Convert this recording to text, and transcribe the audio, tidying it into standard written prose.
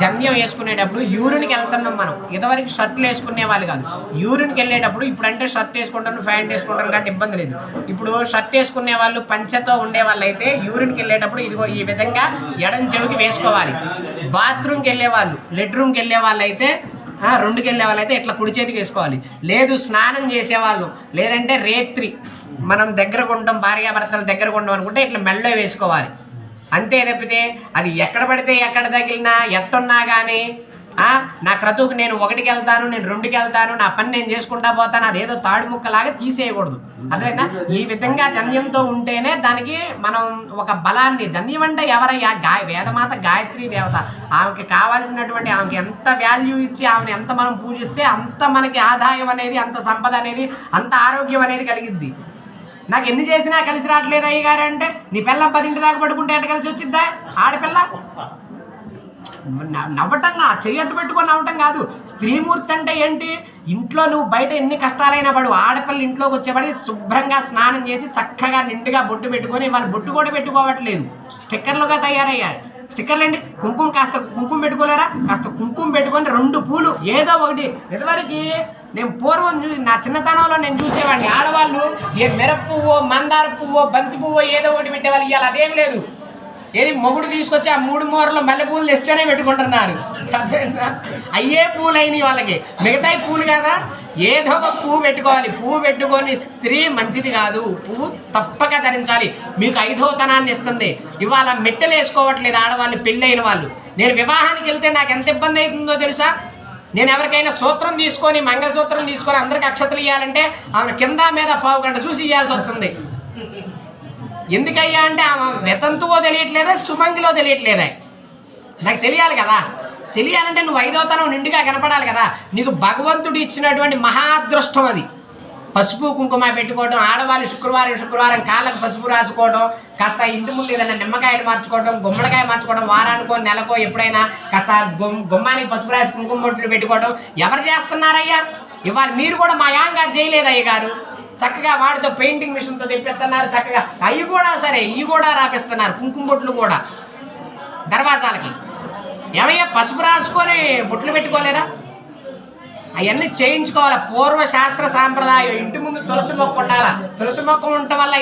జంధ్యం వేసుకునేటప్పుడు యూరిన్కి వెళ్తున్నాం మనం. ఇదివరకు షర్ట్లు వేసుకునే వాళ్ళు కాదు, యూరిన్కి వెళ్ళేటప్పుడు. ఇప్పుడు అంటే షర్ట్ వేసుకుంటాను, ప్యాంట్ వేసుకుంటాను కాబట్టి ఇబ్బంది లేదు. ఇప్పుడు షర్ట్ వేసుకునే వాళ్ళు, పంచెతో ఉండే వాళ్ళు అయితే యూరిన్కి వెళ్ళేటప్పుడు ఇదిగో ఈ విధంగా ఎడం చెవికి వేసుకోవాలి. బాత్రూమ్కి వెళ్ళే వాళ్ళు, లెట్రూమ్కి వెళ్ళే వాళ్ళు అయితే, రెండుకి వెళ్ళే వాళ్ళు అయితే ఇట్లా కుడి చేతికి వేసుకోవాలి. లేదు స్నానం చేసేవాళ్ళు, లేదంటే రేత్రి మనం దగ్గరకు ఉంటాం, భార్యాభర్తలు దగ్గరకు ఉంటాం అనుకుంటే ఇట్లా మెళ్ళో వేసుకోవాలి. అంతే తప్పితే అది ఎక్కడ పడితే ఎక్కడ తగిలినా ఎట్టున్నా కానీ నా క్రతువుకి నేను 1కి వెళ్తాను, నేను 2కి వెళ్తాను, నా పని నేను చేసుకుంటా పోతాను, అదేదో తాడు ముక్కలాగా తీసేయకూడదు. అర్థమైందా? ఈ విధంగా జంధ్యంతో ఉంటేనే దానికి మనం ఒక బలాన్ని. జంధ్యం అంటే ఎవరయ్యా? వేదమాత గాయత్రీ దేవత. ఆమెకి కావాల్సినటువంటి, ఆమెకి ఎంత వాల్యూ ఇచ్చి ఆమెను ఎంత మనం పూజిస్తే అంత మనకి ఆదాయం అనేది, అంత సంపద అనేది, అంత ఆరోగ్యం అనేది కలిగిద్ది. నాకు ఎన్ని చేసినా కలిసి రావట్లేదు అయ్యగారు అంటే, నీ పిల్ల 10 దాకా పడుకుంటే ఎట్ట కలిసి వచ్చిద్దా? ఆడపిల్ల నవ్వటంగా చెయ్యట్టు పెట్టుకొని నవ్వటం కాదు. స్త్రీమూర్తి అంటే ఏంటి? ఇంట్లో నువ్వు బయట ఎన్ని కష్టాలైనా పడు, ఆడపిల్ల ఇంట్లోకి వచ్చేపడి శుభ్రంగా స్నానం చేసి చక్కగా నిండుగా బొట్టు పెట్టుకొని, వాళ్ళు బొట్టు కూడా పెట్టుకోవట్లేదు, స్టిక్కర్లుగా తయారయ్యారు. స్టిక్కర్లు అండి, కుంకుమ, కాస్త కుంకుమ పెట్టుకోలేరా? కాస్త కుంకుమ పెట్టుకొని 2 పూలు ఏదో ఒకటి. ఇదివరకు నేను పూర్వం నా చిన్నతనంలో నేను చూసేవాడిని, ఆడవాళ్ళు ఏ మిరప పువ్వో, మందార పువ్వో, బంతి పువ్వో ఏదో ఒకటి పెట్టేవాళ్ళు. ఇవాళ అదేం లేదు. ఏది మొగుడు తీసుకొచ్చి ఆ 3 మూరలో మల్లె పూలు తెస్తేనే పెట్టుకుంటున్నారు. అయ్యే పూలు అయినాయి వాళ్ళకి, మిగతాయి పూలు కదా. ఏదో ఒక పువ్వు పెట్టుకోవాలి. పువ్వు పెట్టుకొని స్త్రీ మంచిది కాదు, పువ్వు తప్పక ధరించాలి. మీకు 5వ ఇస్తుంది. ఇవాళ మెట్టెలు వేసుకోవట్లేదు ఆడవాళ్ళు, పెళ్ళైన వాళ్ళు. నేను వివాహానికి వెళ్తే నాకు ఎంత ఇబ్బంది అవుతుందో తెలుసా? నేను ఎవరికైనా సూత్రం తీసుకొని, మంగళసూత్రం తీసుకొని అందరికి అక్షతలు ఇవ్వాలంటే ఆమె కింద మీద 1/2 గంట చూసి ఇవ్వాల్సి వస్తుంది. ఎందుకయ్యా అంటే ఆమె వెతంతువో తెలియట్లేదా, సుమంగిలో తెలియట్లేదా? నాకు తెలియాలి కదా. తెలియాలంటే నువ్వు 5వ నిండుగా కనపడాలి కదా. నీకు భగవంతుడు ఇచ్చినటువంటి మహాదృష్టం అది. పసుపు కుంకుమ పెట్టుకోవడం, ఆడవాళ్ళు శుక్రవారం కాళ్ళకు పసుపు రాసుకోవడం, కాస్త ఇంటి ముందు ఏదైనా నిమ్మకాయలు మార్చుకోవడం, గుమ్మడికాయ మార్చుకోవడం, వారానికో నెలకో ఎప్పుడైనా కాస్త గుమ్మానికి పసుపు రాసి కుంకుమ బొట్లు పెట్టుకోవడం ఎవరు చేస్తున్నారయ్యా? ఇవాళ మీరు కూడా మా యాంగారు చేయలేదు అయ్యగారు. చక్కగా వాడితో పెయింటింగ్ మిషన్తో తెప్పిస్తున్నారు, చక్కగా అవి కూడా సరే, ఇవి కూడా రాపిస్తున్నారు, కుంకుమ బొట్లు కూడా దర్వాజాలకి. ఏమయ్యా పసుపు రాసుకొని బొట్లు పెట్టుకోలేరా? అవన్నీ చేయించుకోవాలి. పూర్వ శాస్త్ర సాంప్రదాయం. ఇంటి ముందు తులసి మొక్క ఉండాలా. తులసి మొక్క ఉండటం వల్ల